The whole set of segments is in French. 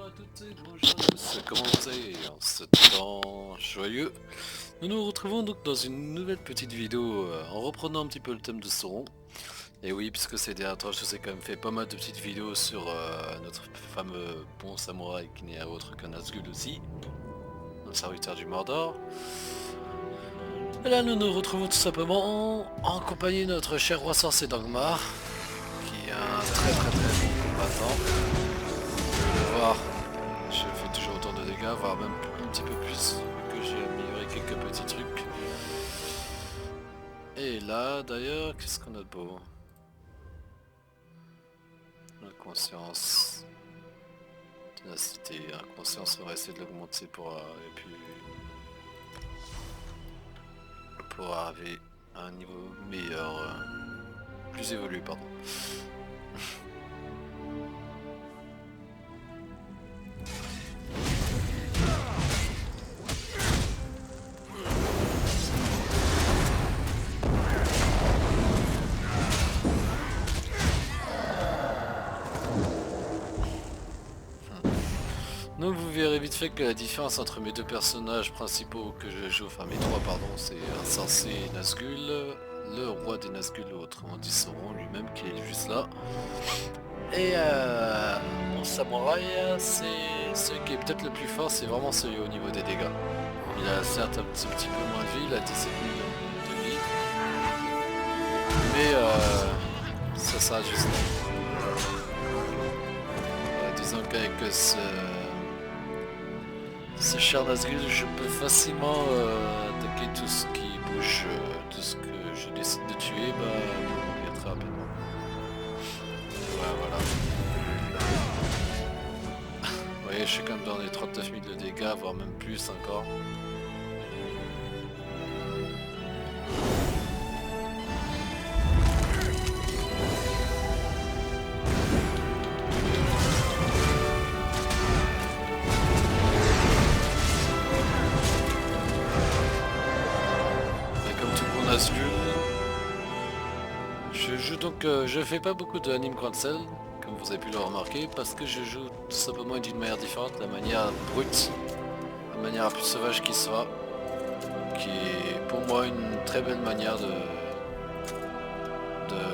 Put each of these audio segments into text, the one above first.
à toutes et bonjour à tous, comment vous allez en ce temps joyeux? Nous nous retrouvons donc dans une nouvelle petite vidéo en reprenant un petit peu le thème de Sauron. Et oui, puisque ces derniers temps je vous ai quand même fait pas mal de petites vidéos sur notre fameux bon samouraï qui n'est autre qu'un Nazgûl aussi, un serviteur du Mordor. Et là nous nous retrouvons tout simplement en compagnie de notre cher roi sorcier Dagmar, qui est un très bon combattant. Vous le voir. Je fais toujours autant de dégâts, voire même un petit peu plus, vu que j'ai amélioré quelques petits trucs. Et là, d'ailleurs, qu'est-ce qu'on a de beau? Inconscience. Ténacité. Inconscience, on va essayer de l'augmenter et puis pour arriver à un niveau meilleur. Plus évolué, pardon. Donc vous verrez vite fait que la différence entre mes deux personnages principaux que je joue, enfin mes trois pardon, c'est un sorcier Nazgûl, le roi des Nazgûl, autrement dit Sauron lui-même qui est juste là. Et mon samouraï, c'est celui qui est peut-être le plus fort, c'est vraiment celui au niveau des dégâts. Il a certes un petit peu moins de vie, il a 17 000 de vie, mais ça sera juste. Disons qu'avec ce cher Nazgûl, je peux facilement attaquer tout ce qui bouge, tout ce que je décide de tuer, pour mourir très rapidement. Ouais, voilà. Vous voyez, je suis comme dans les 39 000 de dégâts, voire même plus encore. Et comme tout bon Nazgûl, je joue donc, je fais pas beaucoup de anime cancel, comme vous avez pu le remarquer, parce que je joue tout simplement d'une manière différente, la manière brute, la manière la plus sauvage qui soit, qui est pour moi une très belle manière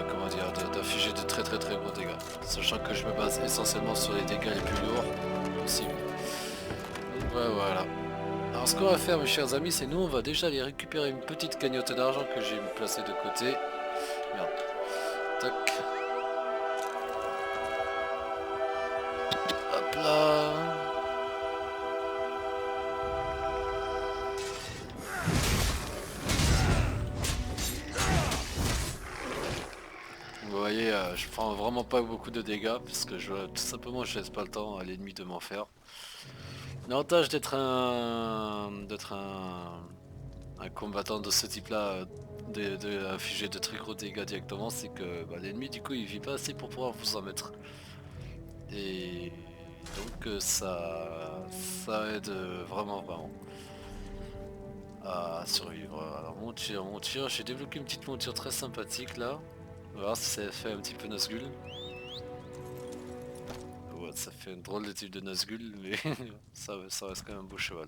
comment dire, d'infliger de très gros dégâts, sachant que je me base essentiellement sur les dégâts les plus lourds possibles. Donc ouais, voilà. Alors ce qu'on va faire mes chers amis, c'est nous on va déjà aller récupérer une petite cagnotte d'argent que j'ai placée de côté. Merde. Tac. Hop là. Vous voyez, je prends vraiment pas beaucoup de dégâts parce que tout simplement je laisse pas le temps à l'ennemi de m'en faire. L'avantage un combattant de ce type là, de infliger de très gros dégâts directement, c'est que l'ennemi du coup il vit pas assez pour pouvoir vous en mettre. Et donc ça aide vraiment à survivre. Alors monture, j'ai débloqué une petite monture très sympathique là. On va voir si ça fait un petit peu Nazgûl. Ouais, ça fait un drôle de type de Nazgûl, mais ça reste quand même un beau cheval.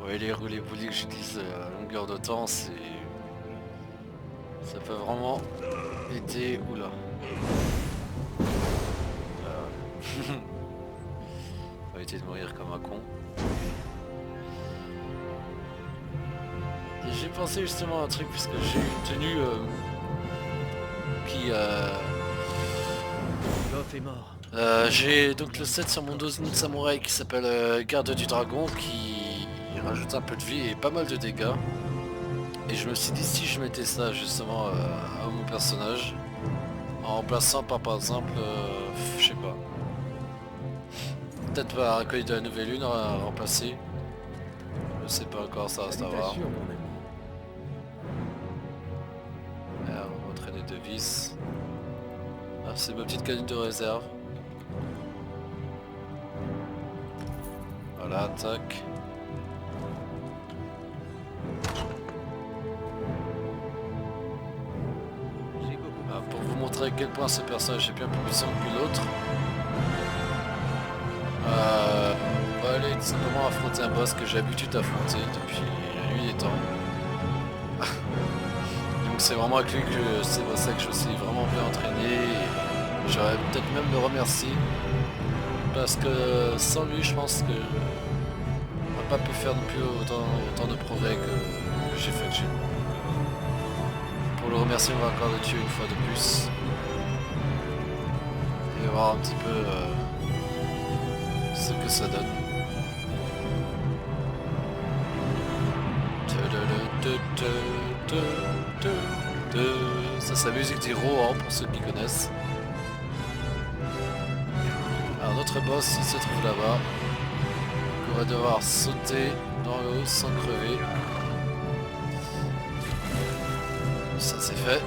Ouais, les roues boulies que j'utilise à longueur de temps, ça peut vraiment aider. Oula. On va éviter de mourir comme un con. Et j'ai pensé justement à un truc puisque j'ai une tenue qui Goff est mort. j'ai donc le set sur mon dos de samouraï qui s'appelle Garde du Dragon qui rajoute un peu de vie et pas mal de dégâts. Et je me suis dit si je mettais ça justement à mon personnage en remplaçant par exemple, je sais pas, peut-être par Accueil de la Nouvelle Lune à remplacer. Je sais pas encore, ça reste à voir. Salutations, mon ami. vis. Ah, c'est ma petite canine de réserve. Voilà, tac. Ah, pour vous montrer à quel point ce personnage est bien plus puissant que l'autre. On va aller tout simplement affronter un boss que j'ai l'habitude d'affronter depuis la nuit des temps. Donc c'est vraiment avec lui que c'est pour ça que je suis vraiment bien entraîné. J'aurais peut-être même le remercier. Parce que sans lui je pense que on n'a pas pu faire non plus autant de progrès que j'ai fait chez moi. Pour le remercier on va encore le tuer une fois de plus. Et voir un petit peu ce que ça donne. Ça c'est la musique des Rohan pour ceux qui connaissent. Alors notre boss il se trouve là-bas. On va devoir sauter dans l'eau sans crever. Ça c'est fait.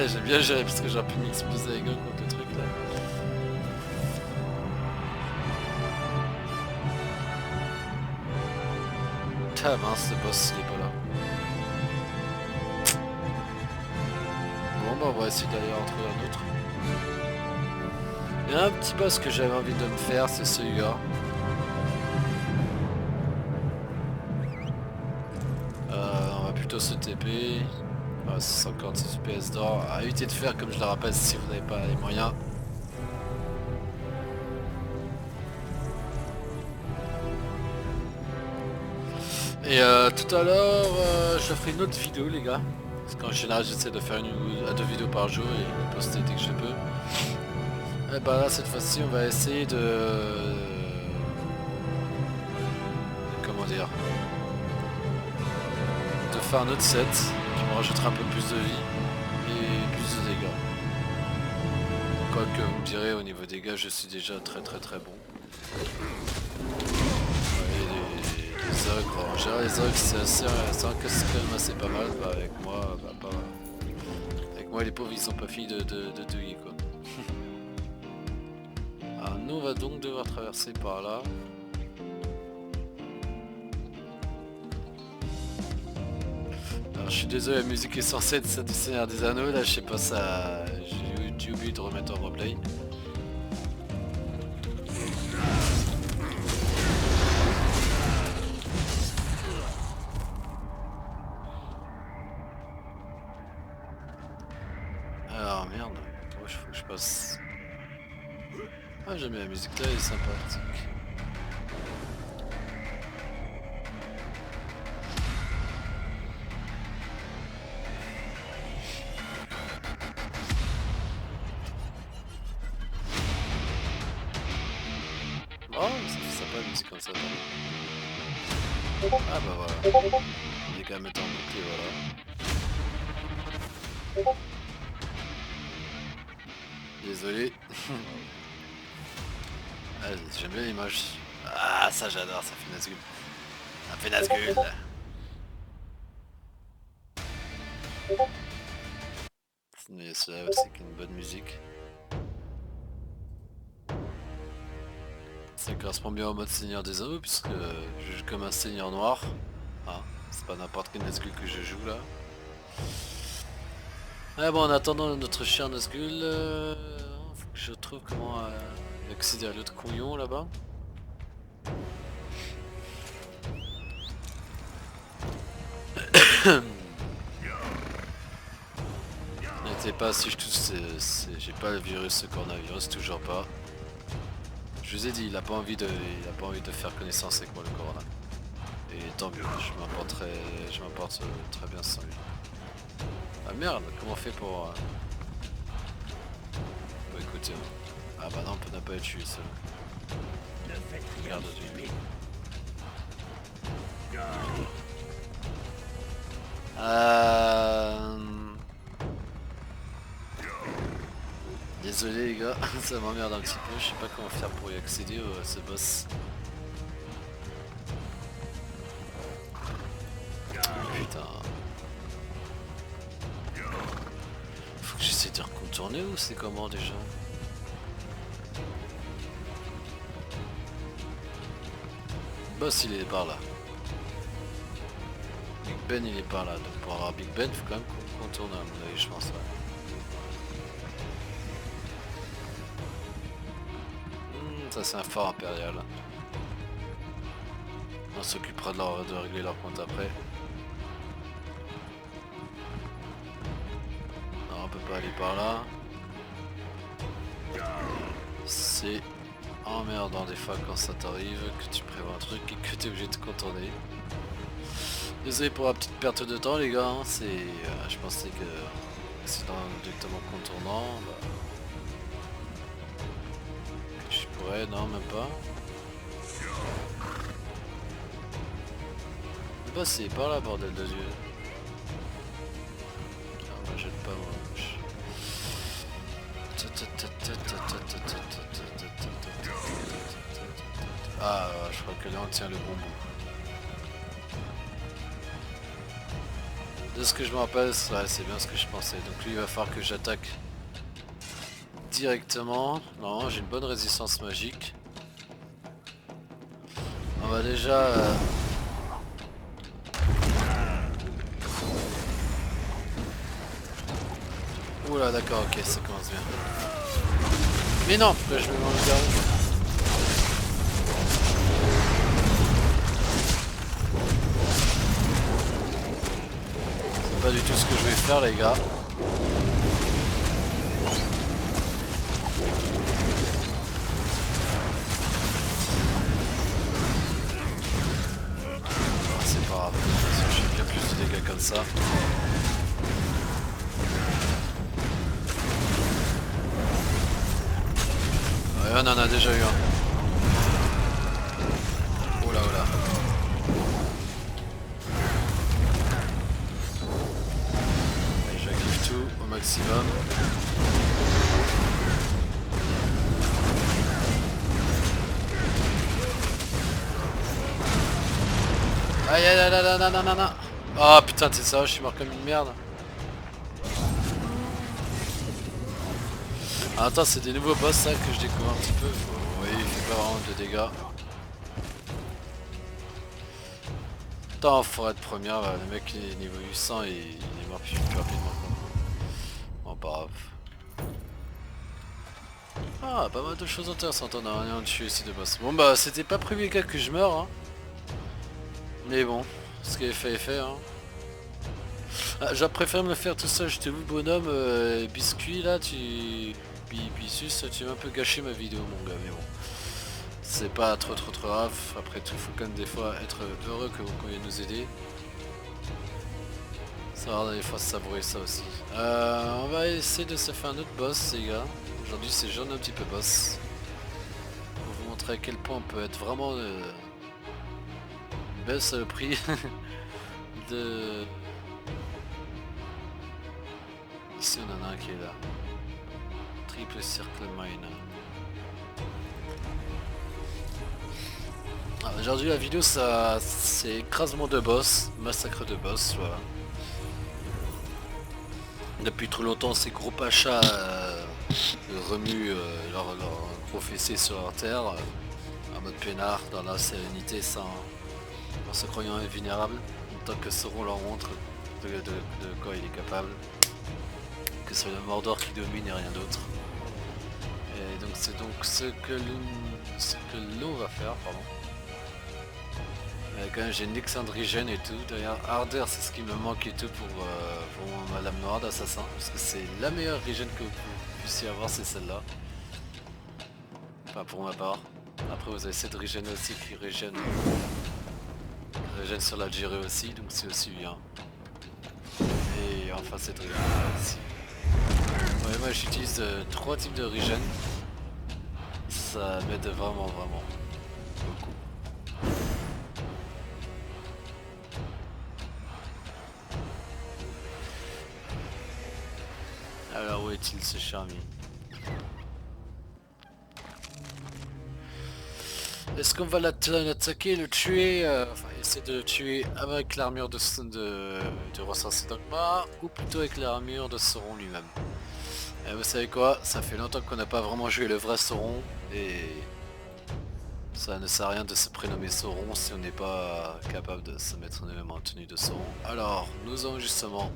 J'ai bien géré parce que j'aurais pu m'exploser la gueule contre le truc là. Ah mince, le boss il est pas là. Bon bah on va essayer d'aller en trouver un autre. Il y a un petit boss que j'avais envie de me faire, c'est celui-là. On va plutôt se TP. Ah, 56 PS d'or. À éviter de faire comme je le rappelle si vous n'avez pas les moyens. Et tout à l'heure, je ferai une autre vidéo les gars. Parce qu'en général j'essaie de faire 1 à 2 vidéos par jour et de poster dès que je peux. Et bah là cette fois-ci on va essayer comment dire, de faire un autre set qui me rajoutera un peu plus de vie et plus de dégâts. Quoique vous me direz au niveau dégâts je suis déjà très bon. Les ogres, en général les ogres c'est quand même assez pas mal, bah, avec moi les pauvres ils sont pas finis de douiller quoi. Alors nous on va donc devoir traverser par là. Alors je suis désolé, la musique est censée être celle du Seigneur des Anneaux, là je sais pas ça, j'ai oublié de remettre en replay. Alors merde, il faut que je passe. Ah j'aime bien la musique là, elle est sympathique. Oh, ça fait sympa la musique comme ça. Ah bah voilà. Il est quand même en bouclier, voilà. Désolé. Ah, j'aime bien l'image. Ah ça j'adore, ça fait Nazgûl. Ça fait Nazgûl. Mais celui-là aussi qui est une bonne musique. Ça correspond bien au mode Seigneur des Anneaux puisque je joue comme un Seigneur noir. Ah, c'est pas n'importe quel Nazgûl que je joue là. Ah bon, en attendant notre cher Nazgûl, faut que je trouve comment accéder à l'autre couillon là-bas. N'inquiétez pas, si je touche, j'ai pas le virus coronavirus, toujours pas. Je vous ai dit, il a pas envie de faire connaissance avec moi le corona. Et tant mieux, je m'emporte très bien sans lui. Ah merde, comment on fait pour écouter? Ah bah non, on peut pas être tué ça. Merde du. Désolé les gars, ça m'emmerde un petit peu, je sais pas comment faire pour y accéder à ce boss. Putain. dire contourner ou c'est comment déjà? Boss il est par là. Big Ben il est par là, donc pour avoir Big Ben il faut quand même qu'on contourne à mon avis je pense. Ouais. Ça c'est un fort impérial. On s'occupera de régler leur compte après. Non on peut pas aller par là. C'est emmerdant des fois quand ça t'arrive, que tu prévois un truc et que tu es obligé de contourner. Désolé pour la petite perte de temps les gars, hein, c'est, je pensais que c'est directement contournant, bah, je pourrais, non même pas. Bah c'est par là bordel de Dieu. Ah moi jette pas moi. Ah je crois que là on tient le bon bout. De ce que je me rappelle, ouais, c'est bien ce que je pensais. Donc lui il va falloir que j'attaque directement. Non, j'ai une bonne résistance magique. On va déjà... Oula d'accord, ok, ça commence bien. Mais non, pourquoi je vais dans le garou? C'est pas du tout ce que je vais faire les gars. C'est pas grave, je fais bien plus de dégâts comme ça. Ouais, on en a déjà eu un. Oh là oh là. J'active tout au maximum. Aïe aïe aïe aïe aïe aïe aïe. Oh putain c'est ça, je suis mort comme une merde. Ah, attends c'est des nouveaux boss ça que je découvre un petit peu. Oui il fait pas vraiment de dégâts. Attends faut être première, bah, le mec il est niveau 800 et il est mort plus rapidement quoi. Bon pas grave. Ah pas mal de choses intéressantes, on a rien dessus aussi de boss. Bon bah c'était pas prévu les gars que je meure hein. Mais bon, ce qui est fait est fait hein. Ah, je préfère me faire tout ça, je te vous bonhomme, biscuit là, tu... Bissus, tu m'as un peu gâché ma vidéo mon gars, mais bon. C'est pas trop grave, après tout, faut quand même des fois être heureux que vous vienne nous aider. Ça va des fois savourer ça aussi. On va essayer de se faire un autre boss les gars. Aujourd'hui c'est jaune un petit peu boss. Pour vous montrer à quel point on peut être vraiment une belle saloperie de... Ici on en a un qui est là. Triple cercle mine. Ah, aujourd'hui la vidéo ça c'est écrasement de boss, massacre de boss, voilà. Depuis trop longtemps ces gros pachas remuent leur gros fessé sur leur terre, en mode peinard, dans la sérénité, en se croyant invulnérable, tant que Sauron leur montre de quoi il est capable, que c'est le Mordor qui domine et rien d'autre. Et donc c'est donc ce que l'eau va faire, pardon. Quand même j'ai une Exandrigène et tout, d'ailleurs Ardeur c'est ce qui me manque et tout pour Madame Noire d'Assassin, parce que c'est la meilleure régène que vous puissiez avoir, c'est celle-là. Enfin pour ma part. Après vous avez cette régène aussi qui régène sur l'Algérie aussi, donc c'est aussi bien. Et enfin cette régène là aussi. Ouais moi j'utilise 3 types de régène. Ça m'aide vraiment beaucoup. Alors où est-il ce charmi? Est-ce qu'on va l'attaquer, le tuer, enfin essayer de le tuer avec l'armure de Roi Sorcier Dogma ou plutôt avec l'armure de Sauron lui-même? Et vous savez quoi, ça fait longtemps qu'on n'a pas vraiment joué le vrai Sauron et ça ne sert à rien de se prénommer Sauron si on n'est pas capable de se mettre nous-mêmes en tenue de Sauron. Alors, nous allons justement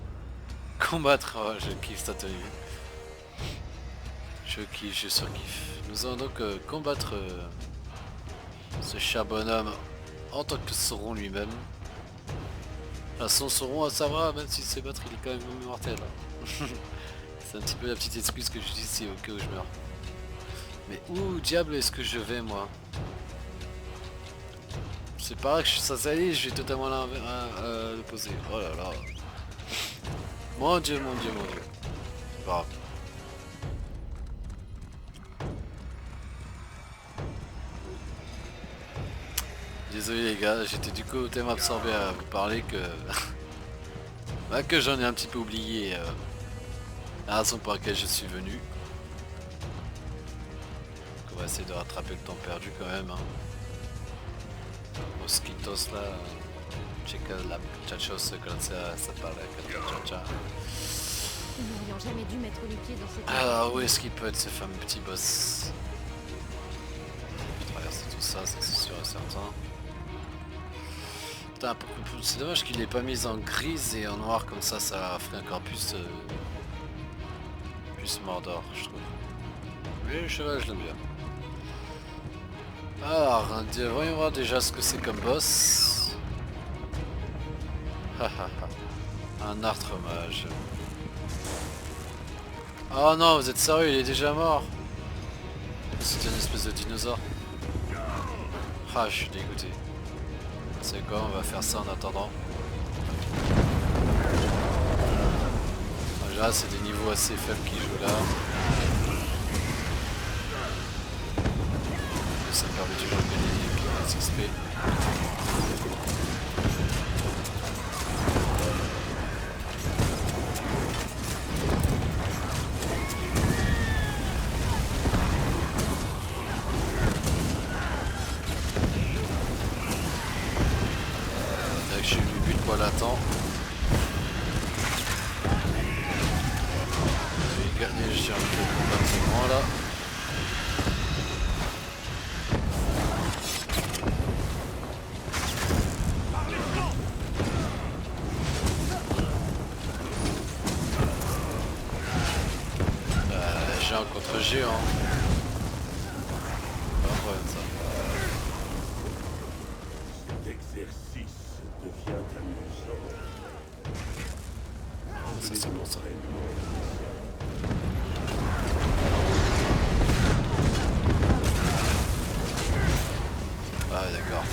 combattre, oh, je kiffe cette tenue. Je kiffe, je surkiffe. Nous allons donc combattre ce cher bonhomme en tant que Sauron lui-même. Enfin, son Sauron, ça va, même s'il sait battre, il est quand même immortel. C'est un petit peu la petite excuse que j'utilise si au cas où je meurs. Mais où diable est-ce que je vais moi? C'est pareil que ça y est, je vais totalement l'opposé. Oh là là. Mon dieu, mon dieu, mon dieu. Grave. Désolé les gars, j'étais du coup tellement absorbé à vous parler que... bah, que j'en ai un petit peu oublié la raison pour laquelle je suis venu. Donc on va essayer de rattraper le temps perdu quand même. Hein. Mosquitos là, checa la muchachos quand ça parle avec la muchacha. Nous n'aurions jamais dû mettre les pieds dans cette... Alors où est-ce qu'il peut être ce fameux petit boss? Traverser tout ça, ça c'est sûr et certain. Putain, c'est dommage qu'il l'ait pas mis en grise et en noir comme ça ferait encore plus Mordor, je trouve. Mais le cheval, je l'aime bien. Alors, voyons voir déjà ce que c'est comme boss. Un artre mage. Oh non, vous êtes sérieux, il est déjà mort. C'est une espèce de dinosaure. Ah, je suis dégoûté. C'est quoi, on va faire ça en attendant. Déjà, c'est des niveaux assez faibles qui jouent là. Et ça permet toujours de gagner des XP. J'ai eu le but quoi l'attend. Je vais gagner, j'ai un peu de combattement là. Géant contre géant. Pas un problème ça. Ça c'est bon ça. Ah d'accord.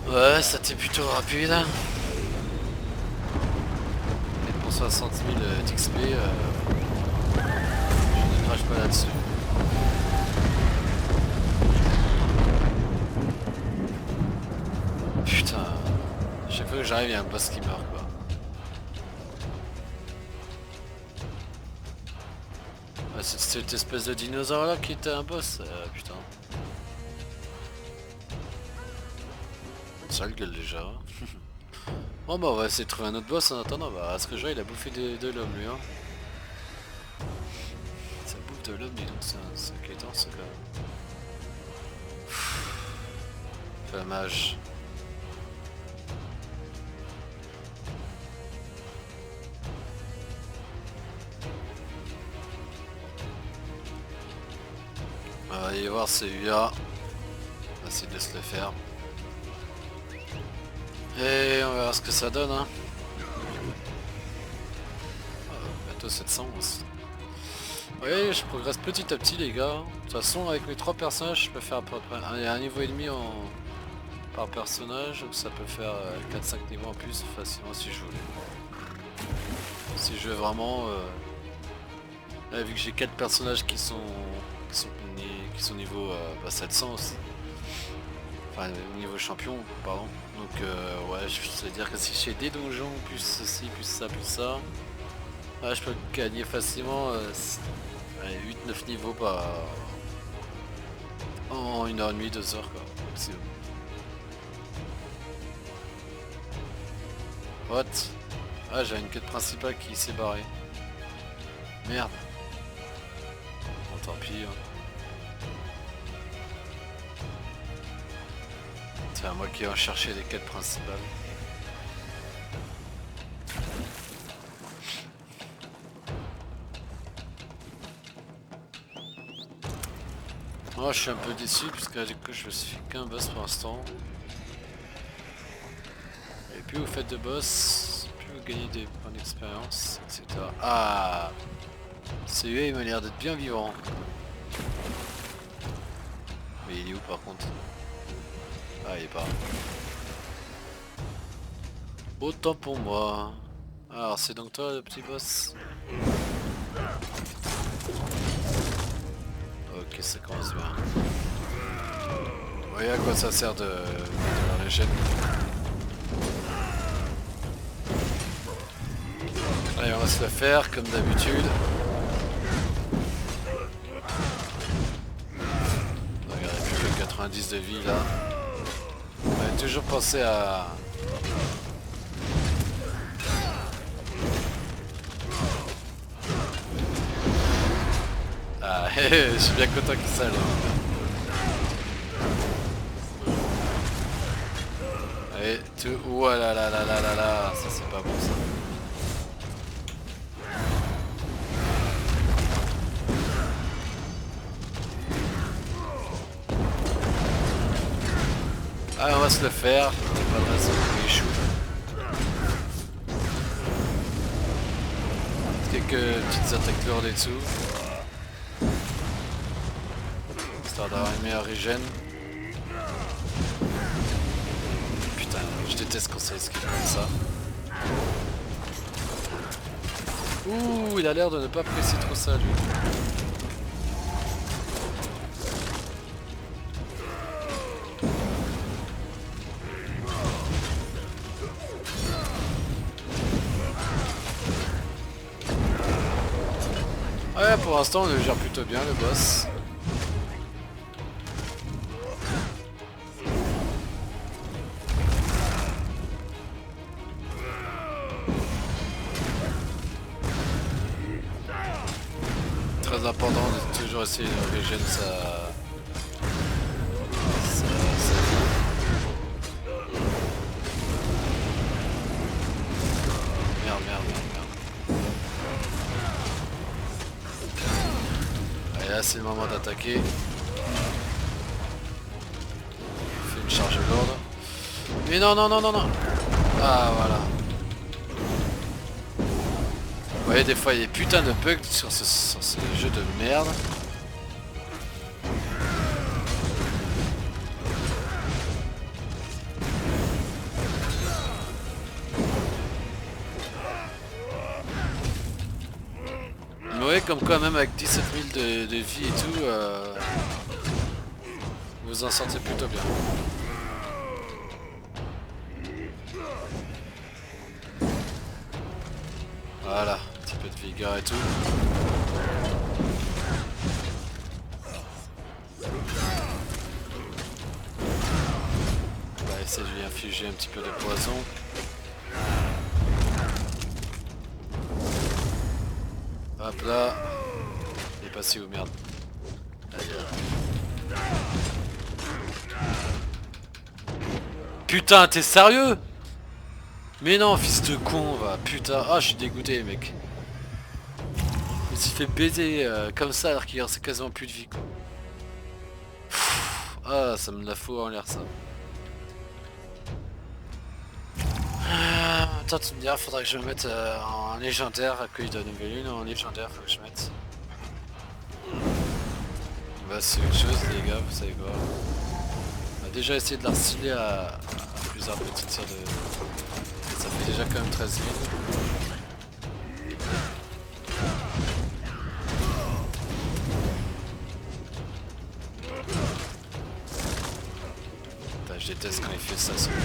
Ouais, ça t'est plutôt rapide. Et pour 60 000 d'XP, je ne crache pas là-dessus. Putain, chaque fois que j'arrive, il y a un boss qui meurt quoi. Ouais, c'est cette espèce de dinosaure là qui était un boss, putain. Sale gueule déjà. Bon bah on va essayer de trouver un autre boss en attendant. Bah à ce que je vois il a bouffé de l'homme lui hein. Ça bouffe de l'homme dis donc c'est inquiétant ce gars. Flammage. On va aller voir celui-là. On va essayer de se le faire. Et on verra ce que ça donne hein. Bientôt 711. Oui, je progresse petit à petit les gars. De toute façon avec mes 3 personnages je peux faire à peu près un niveau et demi par personnage. Donc ça peut faire 4-5 niveaux en plus facilement si je voulais. Si je veux vraiment... Là, vu que j'ai 4 personnages qui sont niveau 700 aussi. Enfin niveau champion pardon. Donc ouais je veux dire que si j'ai des donjons plus ceci plus ça là, je peux gagner facilement 8-9 niveaux En 1h30, 2h quoi. Maximum. What? Ah, j'ai une quête principale qui s'est barrée. Merde. Bon, tant pis. Hein. C'est à moi qui vais chercher les quêtes principales. Moi je suis un peu déçu puisque du coup je me suis fait qu'un boss pour l'instant. Et plus vous faites de boss, plus vous gagnez des points d'expérience, etc. Ah, celui-là il m'a l'air d'être bien vivant. Mais il est où par contre? Ah, il est pas. Autant pour moi. Alors c'est donc toi le petit boss? Ok, ça commence bien. Vous voyez à quoi ça sert de la régène. Allez, on va se le faire comme d'habitude. Regardez, plus que 90 de vie là. On va toujours penser à... Ah, je suis bien content qu'il s'aille. Allez, tout... Ouah là là là là là là, ça c'est pas bon ça. Allez, on va se le faire, on n'a pas de raison qu'il échoue. Quelques petites attaques lourdes et tout. Histoire d'avoir une meilleure régène. Putain, je déteste quand ça esquive comme ça. Ouh, il a l'air de ne pas apprécier trop ça lui. Ouais, pour l'instant on le gère plutôt bien le boss. Très important de toujours essayer de régénérer sa vie. Merde, merde, merde, merde. Allez, là c'est le moment d'attaquer. On fait une charge lourde. Mais non, non, non, non, non. Ah, voilà. Vous voyez, des fois il y a des putains de bugs sur ce jeu de merde. Vous voyez comme quoi même avec 17 000 de vie et tout, vous en sortez plutôt bien. Voilà, un petit peu de vigueur et tout. On va essayer de lui infliger un petit peu de poison. Hop là. Il est passé où, merde? Putain, t'es sérieux? Mais non, fils de con, va, putain. Ah, je suis dégoûté, mec. Il s'est fait baiser comme ça alors qu'il reste quasiment plus de vie, quoi. Pff, ah, ça me la fout en l'air, ça. Attends, tu me diras, faudra que je me mette en légendaire, accueil de nouvelle lune, en légendaire, faut que je mette. Bah, c'est autre chose, les gars, vous savez quoi. On a déjà essayé de la harceler à plusieurs petites tirs de... Ça fait déjà quand même 13 000. Putain, je déteste quand il fait ça, ce mec.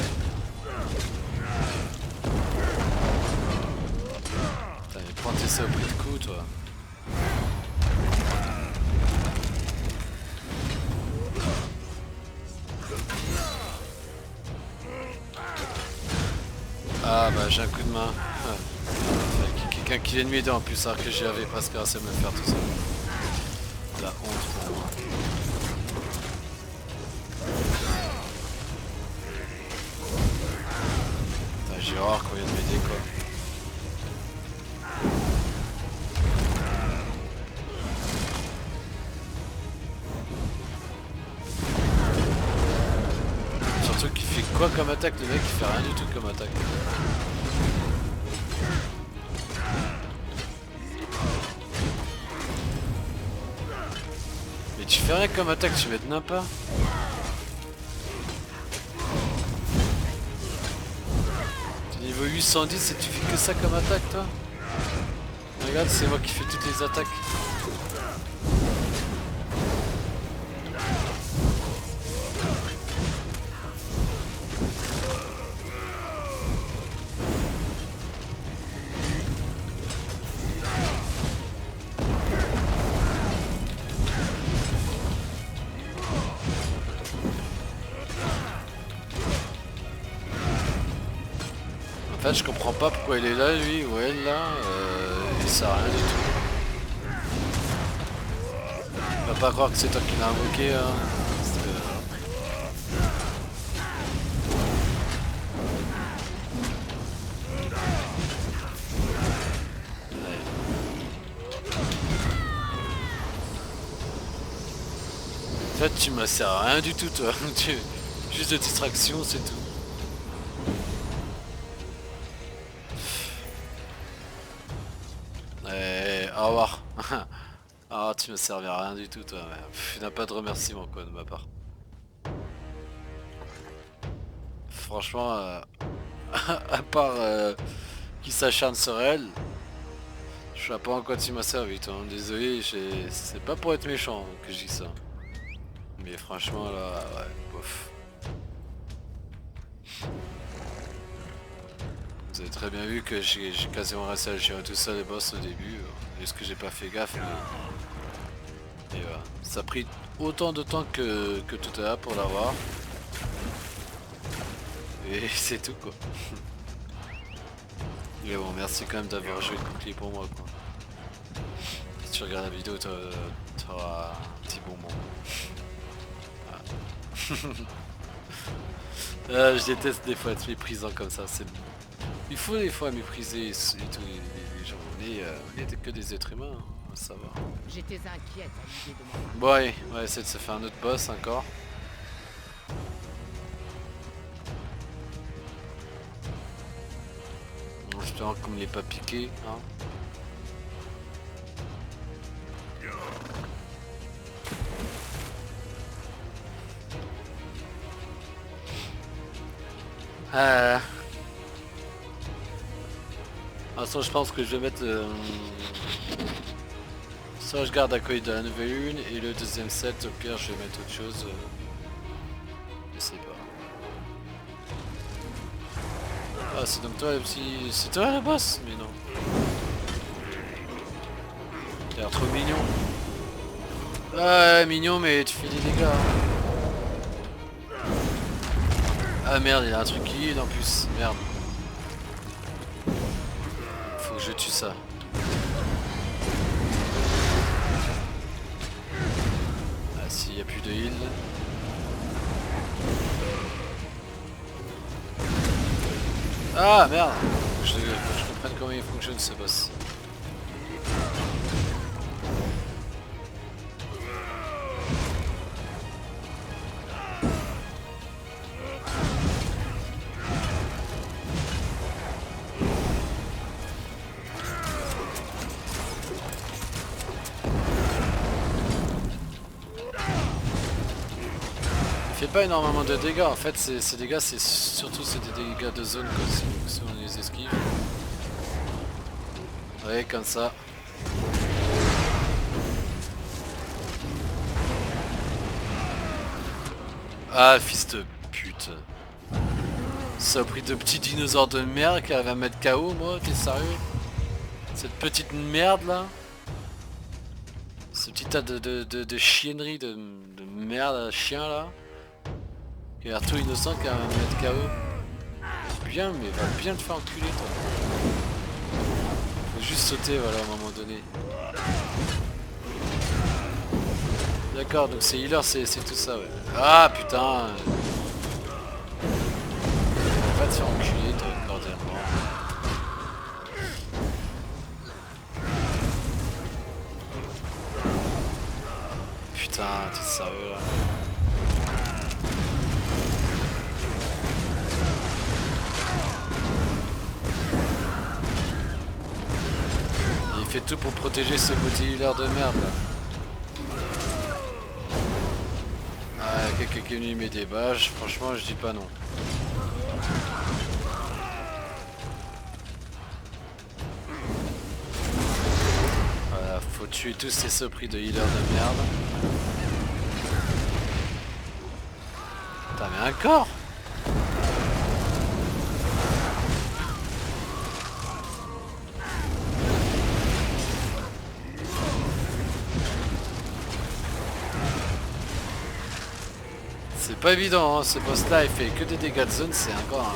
Putain, mais prends ça au prix de coup, toi. j'ai un coup de main. Quelqu'un qui vient de m'aider en plus, alors que j'y avais presque assez à me le faire tout seul. La honte pour moi. J'ai horreur qu'on vient de m'aider quoi. Surtout qu'il fait quoi comme attaque, le mec il fait rien du tout comme attaque. Mais tu fais rien comme attaque, tu m'aides même pas. T'es niveau 810 et tu fais que ça comme attaque toi. Regarde, c'est moi qui fais toutes les attaques. En fait je comprends pas pourquoi il est là lui ou elle là, il sert à rien du tout. On va pas croire que c'est toi qui l'as invoqué hein. En fait tu me sers à rien du tout toi, juste de distraction c'est tout. Au revoir. Ah tu me servais à rien du tout toi, il n'y a pas de remerciement quoi de ma part. Franchement, à part qui s'acharne sur elle, je sais pas en quoi tu m'as servi toi, désolé, c'est pas pour être méchant que je dis ça. Mais franchement là, ouais, bof. Vous avez très bien vu que j'ai quasiment resté à gérer tout ça les boss au début, est-ce que j'ai pas fait gaffe mais... Et voilà. Ça a pris autant de temps que tout à l'heure pour l'avoir. Et c'est tout quoi. Mais bon, merci quand même d'avoir joué le bouclier pour moi quoi. Si tu regardes la vidéo, t'auras un petit bon moment. Voilà. Je déteste des fois être méprisant comme ça. Il faut des fois mépriser tous les gens. On est que des êtres humains, hein, ça va. J'étais inquiète à l'idée de moi. Bon allez, on va essayer de se faire un autre boss encore. En espérant qu'on ne l'ait pas piqué, hein. Attends, je pense que je vais mettre soit je garde à côté de la nouvelle une et le deuxième set au pire je vais mettre autre chose. Je sais pas. Ah c'est donc toi le petit... C'est toi le boss? Mais non. T'as l'air trop mignon. Ah mignon mais tu fais des dégâts. Ah merde, il y a un truc qui heal en plus. Merde. Faut que je tue ça. Ah si, y a plus de heal. Ah merde. Faut que je comprenne comment il fonctionne ce boss. Il fait pas énormément de dégâts en fait, ces dégâts c'est surtout des dégâts de zone quoi, si on les esquive. Ouais comme ça. Ah fils de pute. Ça a pris de petits dinosaures de merde qui arrivent à mettre KO moi, t'es sérieux? Cette petite merde là. Ce petit tas de chienneries de merde à chien là. Qui a l'air tout innocent qui arrive à me mettre KO. bien, mais va bien te faire enculer toi. Faut juste sauter voilà à un moment donné. D'accord, donc c'est healer, c'est tout ça ouais. Ah putain. Va te faire enculer toi, cordialement. Putain, t'es sérieux là? Il fait tout pour protéger ce body healer de merde là. Ah, quelqu'un qui est venu m'aider, bah franchement je dis pas non. Voilà, faut tuer tous ces sopris de healer de merde. Putain mais un corps. C'est pas évident, hein, ce boss là il fait que des dégâts de zone, c'est encore un...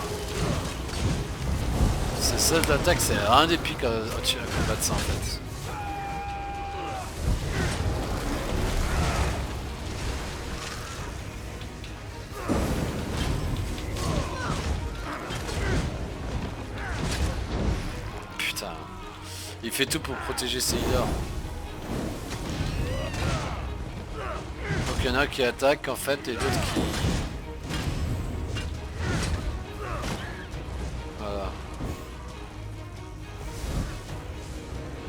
Ce seul d'attaque c'est un des pics au-dessus à combattre ça en fait. Putain. Il fait tout pour protéger ses healers. Donc il y en a un qui attaque en fait et d'autres qui... Voilà.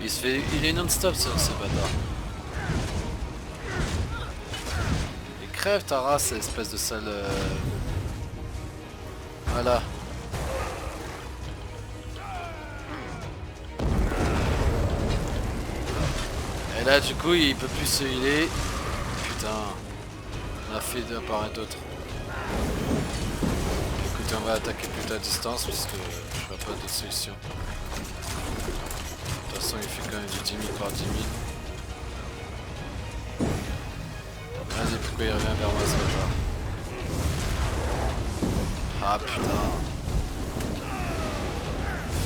Il est non-stop ce bâtard. Il crève ta race, espèce de sale... Voilà. Et là du coup il peut plus se healer. Putain. On a fait d'un part et d'autre. Écoutez, on va attaquer plutôt à distance parce que je vois pas d'autre solution. De toute façon il fait quand même du 10 000 par 10 000. Vas-y, pourquoi il revient vers moi ce bâtard? Ah putain.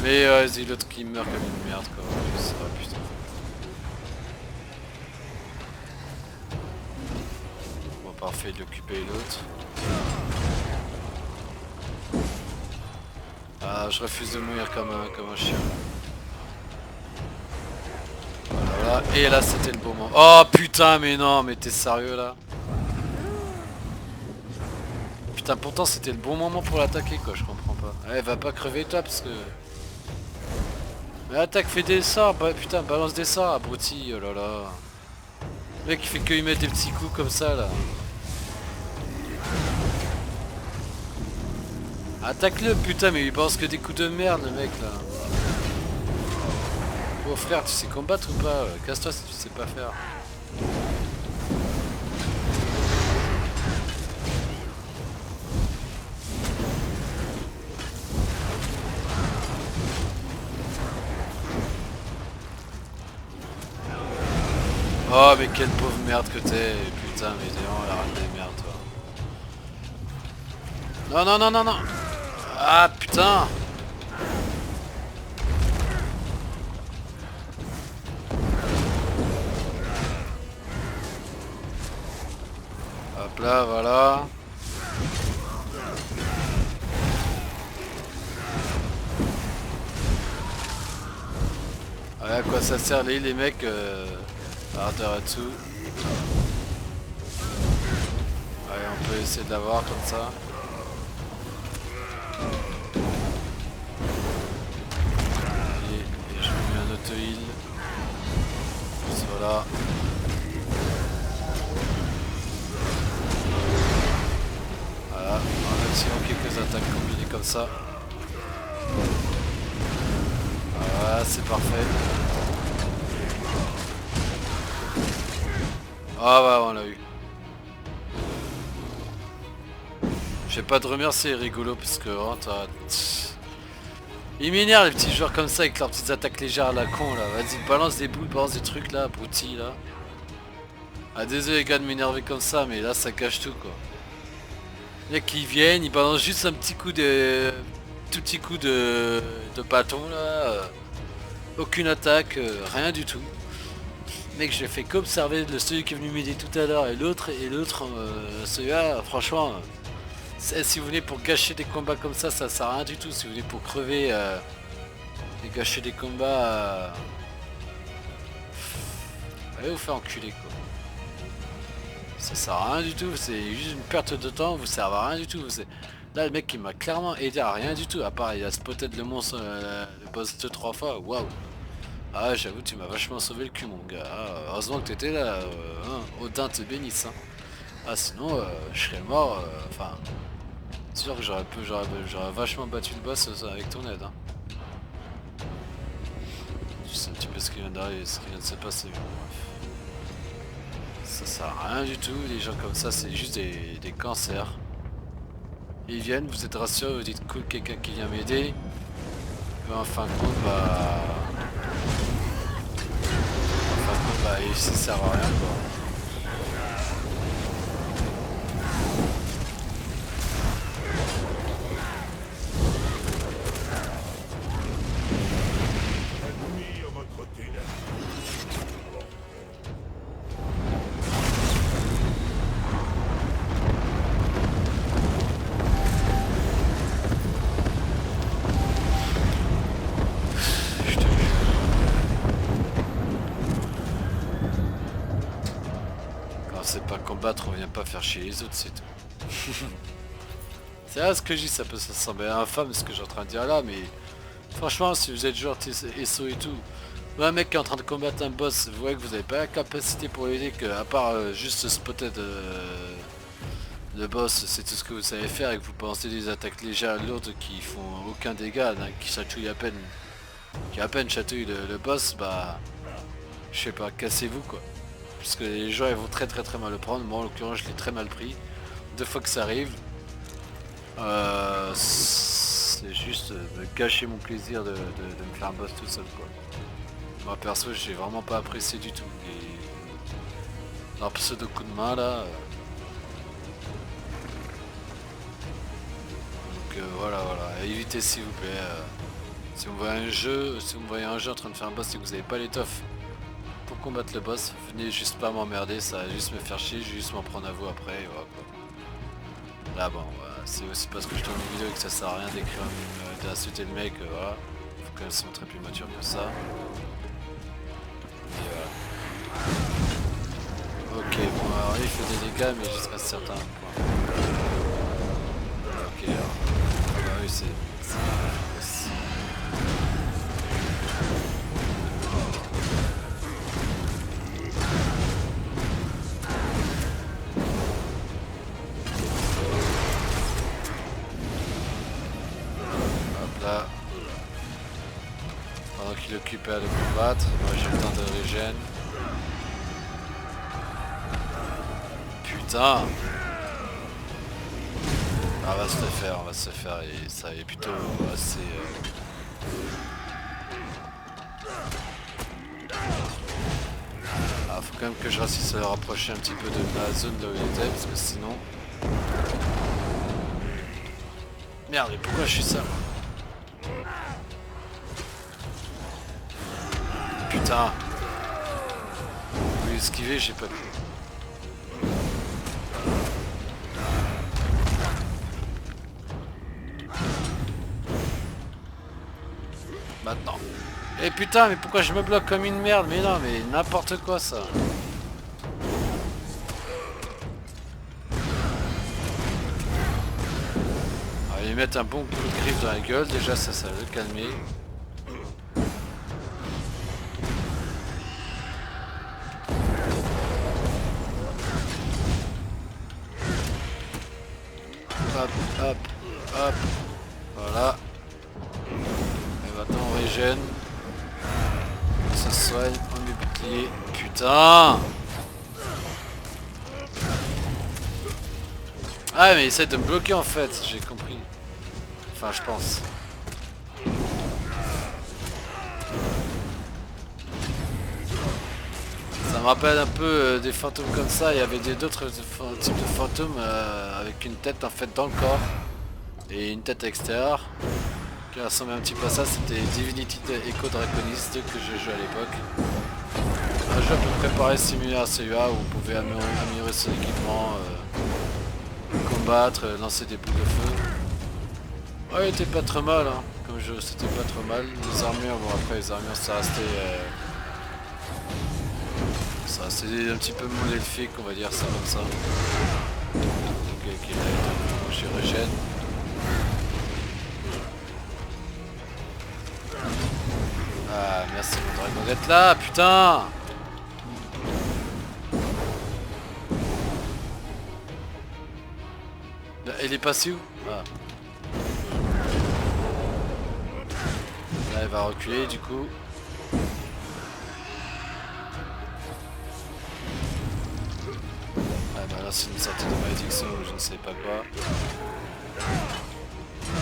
Mais vas-y, l'autre qui meurt comme une merde quoi. Ah putain. Bon parfait d'occuper l'autre. Ah je refuse de mourir comme un chien. Voilà, et là c'était le bon moment. Oh putain mais non mais t'es sérieux là? Putain pourtant c'était le bon moment pour l'attaquer quoi, je comprends pas. Eh va pas crever toi parce que... Mais attaque, fais des sorts, bah putain balance des sorts abruti, oh là là. Le mec il fait que lui mettre des petits coups comme ça là. Attaque-le putain mais il balance que des coups de merde le mec là. Oh frère tu sais combattre ou pas? Casse-toi si tu sais pas faire. Oh mais quelle pauvre merde que t'es, putain mais t'es vraiment la reine des merdes toi. Non non non non non. Ah putain. Hop là voilà. Ouais, à quoi ça sert les mecs ardeur et tout. Allez on peut essayer de l'avoir comme ça. Et je me mets un auto-heal. Voilà. Voilà, en activant quelques attaques combinées comme ça. Voilà, c'est parfait. Ah bah on l'a eu. Je vais pas te remercier rigolo parce que oh, ils m'énervent les petits joueurs comme ça avec leurs petites attaques légères à la con là. Vas-y balance des boules, balance des trucs là, abruti là. Ah désolé les gars de m'énerver comme ça mais là ça cache tout quoi. Les mecs qui viennent, ils balancent juste un petit coup de... tout petit coup de bâton là, aucune attaque, rien du tout. Mec, j'ai fait qu'observer celui qui est venu m'aider tout à l'heure et l'autre, celui-là, franchement, si vous venez pour gâcher des combats comme ça sert à rien du tout. Si vous venez pour crever et gâcher des combats, allez vous faire enculer quoi. Ça sert à rien du tout, c'est juste une perte de temps, vous servez à rien du tout. Là le mec il m'a clairement aidé à rien du tout, à part il a spotté le monstre, le boss 2-3 fois, waouh. Ah j'avoue tu m'as vachement sauvé le cul mon gars, heureusement que t'étais là, hein. Odin te bénisse hein. Ah sinon je serais mort, enfin c'est sûr que j'aurais vachement battu le boss avec ton aide hein. Je sais un petit peu ce qui vient d'arriver, ce qui vient de se passer, mais bref. Ça sert à rien du tout, les gens comme ça c'est juste des cancers. Ils viennent, vous êtes rassurés, vous dites cool, quelqu'un qui vient m'aider. Mais en fin de compte, il ça sert à rien quoi. C'est pas combattre, on vient pas faire chier les autres, c'est tout. C'est là ce que je dis, ça peut sembler infâme ce que j'ai en train de dire là, mais franchement si vous êtes joueur SO et tout, un mec qui est en train de combattre un boss, vous voyez que vous n'avez pas la capacité pour l'aider, que à part juste spotter le boss, c'est tout ce que vous savez faire et que vous pensez des attaques légères lourdes qui font aucun dégât, hein, qui chatouillent à peine, qui à peine chatouillent le boss, bah je sais pas, cassez-vous quoi. Parce que les gens ils vont très mal le prendre, moi en l'occurrence je l'ai très mal pris. 2 fois que ça arrive, c'est juste me gâcher mon plaisir de me faire un boss tout seul quoi. Moi perso j'ai vraiment pas apprécié du tout. Et leur pseudo coup de main là. Donc voilà, évitez s'il vous plaît. Si vous voyez un jeu en train de faire un boss et que vous n'avez pas l'étoffe pour combattre le boss, venez juste pas m'emmerder, ça va juste me faire chier, je vais juste m'en prendre à vous après et voilà quoi. Là bon, c'est aussi parce que je tourne une vidéo et que ça sert à rien d'écrire d'insulter le mec, voilà. Faut quand même se montrer plus mature que ça. Et voilà. Ok, bon alors il fait des dégâts mais jusqu'à certains points. Ok alors. Bah oui c'est... Là, pendant qu'il est occupé à le combattre, moi j'ai le temps de régène. Putain! Ah, on va se faire et ça est plutôt assez... Ah, faut quand même que je réussisse à le rapprocher un petit peu de la zone là où il était parce que sinon... Merde, mais pourquoi je suis ça? Putain! Je voulais esquiver, j'ai pas pu. Maintenant. Et putain, mais pourquoi je me bloque comme une merde? Mais non, mais n'importe quoi ça. On va lui mettre un bon coup de griffe dans la gueule, déjà ça va le calmer. Hop, hop, hop. Voilà. Et maintenant on régène. Ça soigne, on met bouclier. Putain! Ah mais il essaie de me bloquer en fait, j'ai compris. Enfin je pense. Ça me rappelle un peu des fantômes comme ça, il y avait d'autres types de fantômes avec une tête en fait dans le corps et une tête extérieure. qui ressemblait un petit peu à ça, c'était Divinity Echo Draconis 2 que je jouais à l'époque. Un jeu à peu près pareil, similaire à celui-là, où vous pouvez améliorer son équipement, combattre, lancer des boules de feu. Ouais, il était pas très mal, hein. Comme jeu, c'était pas trop mal. Les armures, bon après les armures ça restait un petit peu moins elfique, on va dire ça comme ça. Ok, qui là, je régène. Ah merci mon dragon d'être là, putain. Il est passé où? Ah. Là il va reculer du coup. Ah bah là c'est une sortie de malédiction ou je ne sais pas quoi.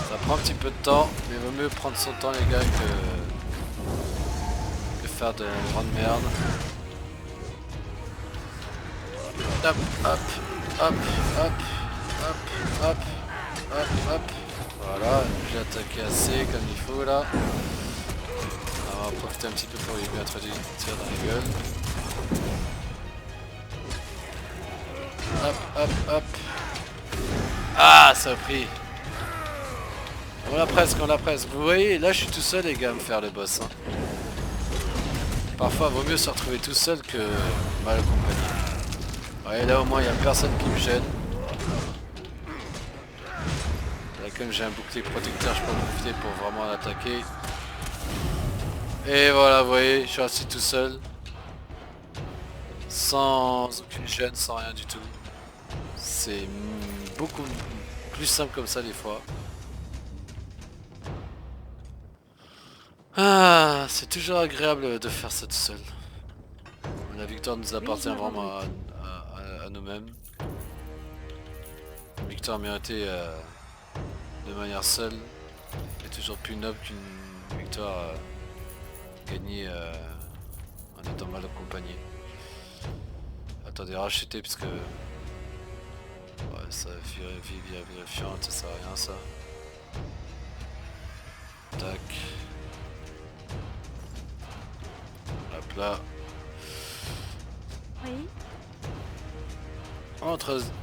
Ça prend un petit peu de temps, mais il vaut mieux prendre son temps les gars que faire de la grande merde. Hop, hop, hop, hop, hop, hop, hop, hop. Voilà, j'ai attaqué assez comme il faut là. On va profiter un petit peu pour lui mettre des tirs dans la gueule. Hop, hop, hop. Ah, ça a pris. On l'a presque, on l'a presque. Vous voyez, là je suis tout seul les gars à me faire le boss. Hein. Parfois, vaut mieux se retrouver tout seul que mal accompagné. Ouais, là au moins il n'y a personne qui me gêne. Là comme j'ai un bouclier protecteur, je peux en profiter pour vraiment l'attaquer. Et voilà, vous voyez, je suis assis tout seul. Sans aucune gêne, sans rien du tout. C'est beaucoup plus simple comme ça des fois. Ah, c'est toujours agréable de faire ça tout seul. La victoire nous appartient vraiment à nous-mêmes. Une victoire méritée de manière seule est toujours plus noble qu'une victoire gagnée en étant mal accompagné. Attendez, racheter parce que ouais, ça vérifiant, ça sert à rien ça. Tac. Hop là. Oui.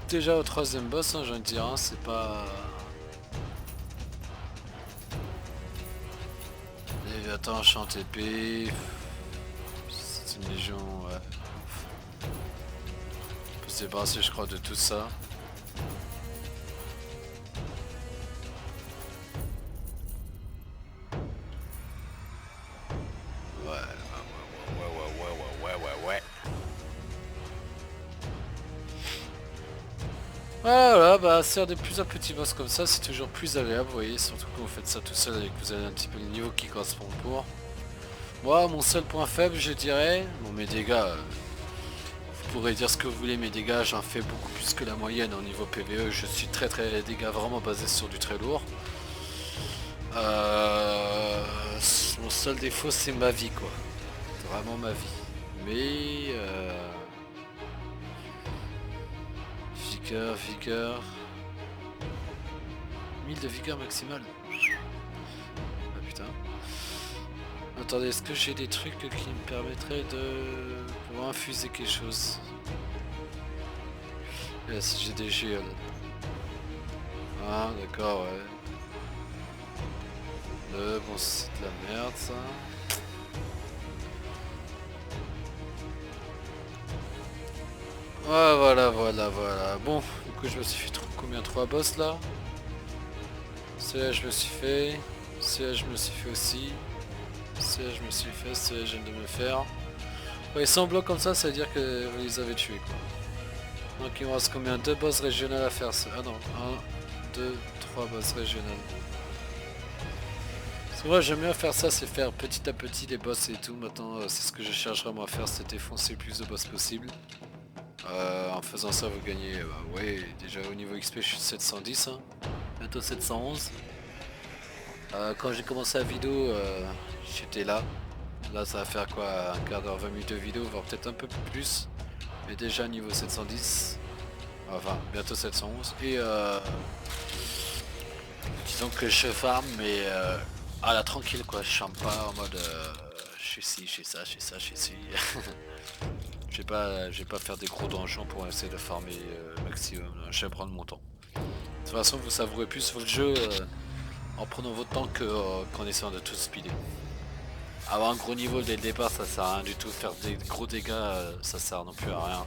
Déjà au troisième boss, hein, j'ai envie de dire, hein, c'est pas... Léviathan, chante épée... C'est une légion, ouais. On peut se débarrasser je crois de tout ça. Voilà, bah faire de plusieurs petits boss comme ça, c'est toujours plus agréable, vous voyez, surtout quand vous faites ça tout seul et que vous avez un petit peu le niveau qui correspond pour. Moi, mon seul point faible, je dirais, bon mes dégâts, vous pourrez dire ce que vous voulez, mes dégâts, j'en fais beaucoup plus que la moyenne au niveau PVE, je suis très dégâts vraiment basés sur du très lourd. Mon seul défaut, c'est ma vie, quoi. C'est vraiment ma vie. Mais... Vigueur... 1000 de vigueur maximale. Ah putain. Attendez, est-ce que j'ai des trucs qui me permettraient de pouvoir infuser quelque chose? Yes, j'ai des géoles. Ah d'accord, ouais. Bon c'est de la merde ça. Ouais, voilà. Bon, du coup je me suis fait combien 3 boss là? Celui-là je me suis fait. Celui-là je me suis fait aussi. Celui-là je me suis fait. Celui-là je viens de me faire. Ouais, sans bloc comme ça veut dire que vous les avez tués quoi. Donc il me reste combien? 2 boss régionales à faire. Ah non, 1, 2, 3 boss régionales. Parce que moi j'aime bien faire ça, c'est faire petit à petit les boss et tout. Maintenant c'est ce que je cherche vraiment à faire, c'est défoncer le plus de boss possible. En faisant ça vous gagnez, ouais, déjà au niveau XP je suis 710, hein, bientôt 711. Quand j'ai commencé la vidéo j'étais là. Là ça va faire quoi, un quart d'heure, 20 minutes de vidéo, voire peut-être un peu plus. Mais déjà niveau 710, enfin bientôt 711. Et disons que je farm mais Ah là tranquille quoi, je chante pas en mode je suis ci, je suis ça, je suis ça, je suis ci. Je vais pas faire des gros donjons pour essayer de farmer le maximum, je vais prendre mon temps. De toute façon vous savourez plus votre jeu en prenant votre temps qu'en essayant de tout speeder. Avoir un gros niveau dès le départ ça sert à rien du tout, faire des gros dégâts ça sert non plus à rien.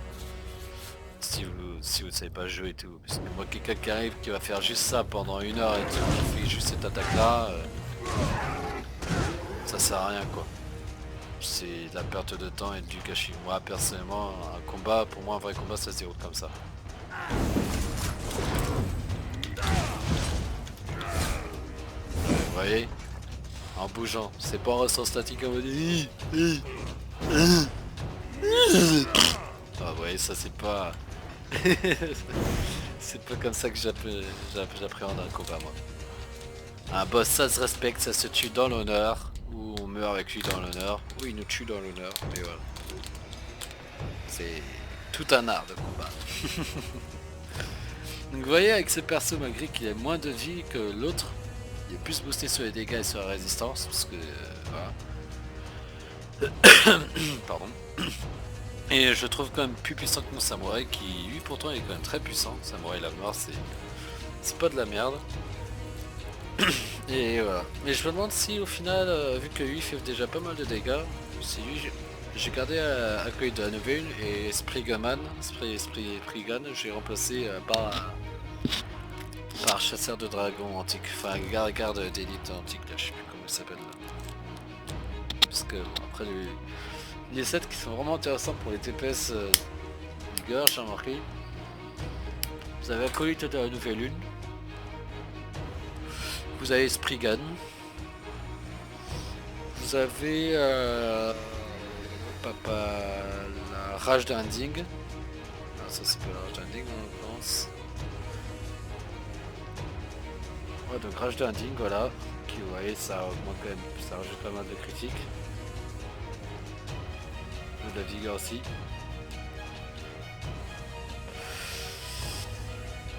Si vous ne savez pas jouer et tout. Parce que moi quelqu'un qui arrive qui va faire juste ça pendant 1 heure et qui fait juste cette attaque là, ça sert à rien quoi. C'est de la perte de temps et du gâchis. Moi personnellement un combat, pour moi un vrai combat ça se déroule comme ça. Vous voyez, en bougeant, c'est pas en restant statique en mode ah vous voyez ça c'est pas c'est pas comme ça que j'appréhende un combat moi. Un boss ça se respecte, ça se tue dans l'honneur, ou on meurt avec lui dans l'honneur, ou il nous tue dans l'honneur, mais voilà. C'est tout un art de combat. Donc vous voyez avec ce perso malgré qu'il a moins de vie que l'autre, il est plus boosté sur les dégâts et sur la résistance, parce que voilà. Pardon. Et je trouve quand même plus puissant que mon samouraï qui lui pourtant est quand même très puissant. Samouraï la mort c'est pas de la merde. Et voilà. Mais je me demande si au final, vu que lui fait déjà pas mal de dégâts, si lui j'ai gardé Accueil de la Nouvelle et Spriggan, j'ai remplacé par Chasseur de Dragons antique, enfin garde d'élite antique là, je sais plus comment il s'appelle là. Parce que bon, après les sets qui sont vraiment intéressants pour les TPS Liger, j'ai remarqué. Vous avez Acolyte de la Nouvelle Lune. Vous avez Spriggan. Vous avez la Rage d'Unding. Non, ça c'est pas la Rage d'Unding on pense. Ouais, donc Rage d'Unding, voilà. Qui, vous voyez, ça augmente quand même, ça rajoute pas mal de critiques. De la vigueur aussi.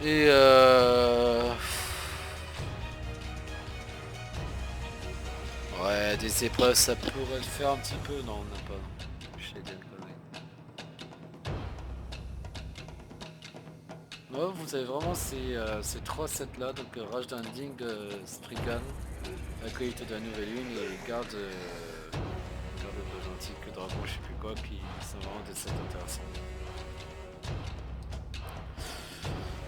Et ouais, des épreuves ça pourrait le faire un petit peu. Non, on n'a pas. Je sais bien pas. Non, vous avez vraiment ces 3 sets là, donc Rage d'Unding, Spriggan, Acolyte de la Nouvelle Lune et garde de l'antique dragon, je sais plus quoi, qui sont vraiment des sets intéressants.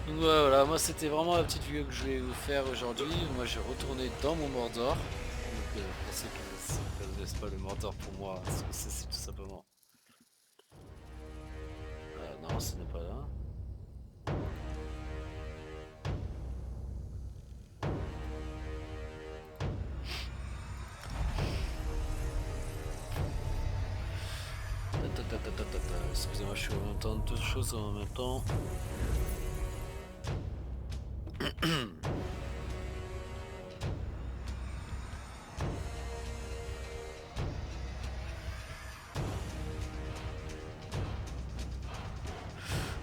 Donc voilà, moi c'était vraiment la petite vidéo que je voulais vous faire aujourd'hui. Moi j'ai retourné dans mon Mordor. Donc pour ceux qui ne connaissent pas le Mordor pour moi, ce que c'est tout simplement. Non, ce n'est pas là. Excusez-moi, je suis en même temps deux choses en même temps.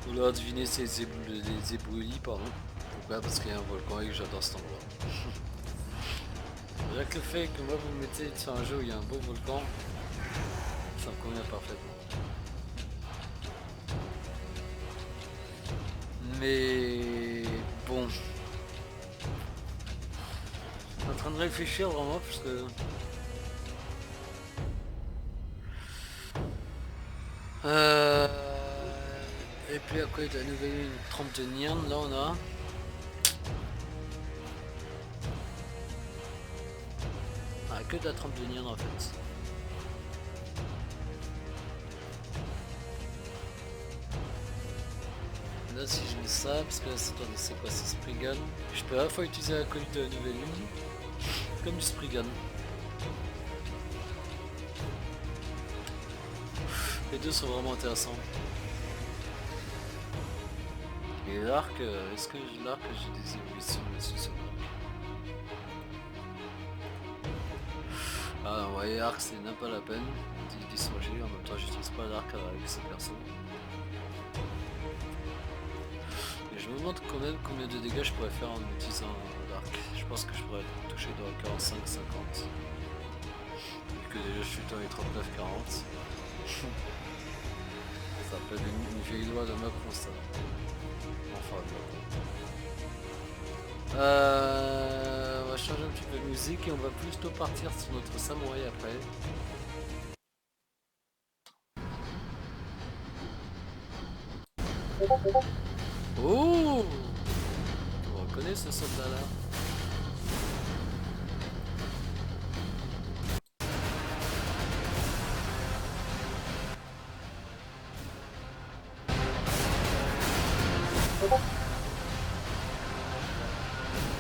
Vouloir deviner les éblouis, pardon. Pourquoi? Parce qu'il y a un volcan et que j'adore cet endroit. Déjà que le fait que moi vous me mettez sur un jeu où il y a un beau volcan, ça me convient parfaitement. Mais bon, je suis en train de réfléchir vraiment parce que et puis après il y a une nouvelle trempe de Nirn, là on a. Ah, que de la trempe de Nirn en fait. Là si je mets ça, parce que là c'est quoi, c'est Spriggan. Je peux à la fois utiliser la colite de la nouvelle lune, comme du Spriggan. Les deux sont vraiment intéressants. Et l'arc, est-ce que l'arc j'ai des évolutions dessus sur l'arc? Ah non, ouais, arc c'est même pas la peine d'y songer, en même temps j'utilise pas l'arc avec cette personne. Et je Je me demande quand même combien de dégâts je pourrais faire en utilisant l'arc. Je pense que je pourrais toucher dans 45-50. Vu que déjà je suis dans les 39-40. Ça s'appelle une vieille loi de Macron ça. Enfin on va changer un petit peu de musique et on va plutôt partir sur notre samouraï après. Oh, on reconnaît ce soldat là.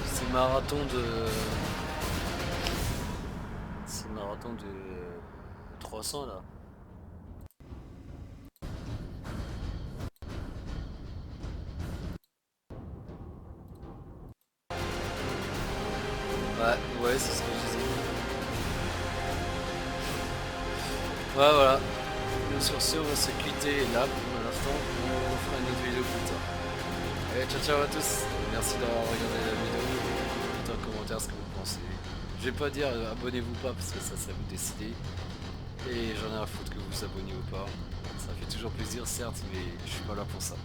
C'est marathon de 300 là. Ouais, c'est ce que je disais. Ouais, voilà. Nous sur ce, on va se quitter là pour l'instant. On fera une autre vidéo plus tard. Allez, ciao ciao à tous. Merci d'avoir regardé la vidéo. Dites en commentaire ce que vous pensez. Je vais pas dire abonnez-vous pas parce que ça vous décidez. Et j'en ai à foutre que vous vous abonniez ou pas. Ça fait toujours plaisir certes, mais je suis pas là pour ça.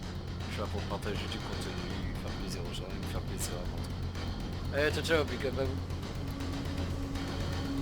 Je suis là pour partager du contenu, faire plaisir aux gens et me faire plaisir avant tout. Allez, ciao ciao, big up à vous.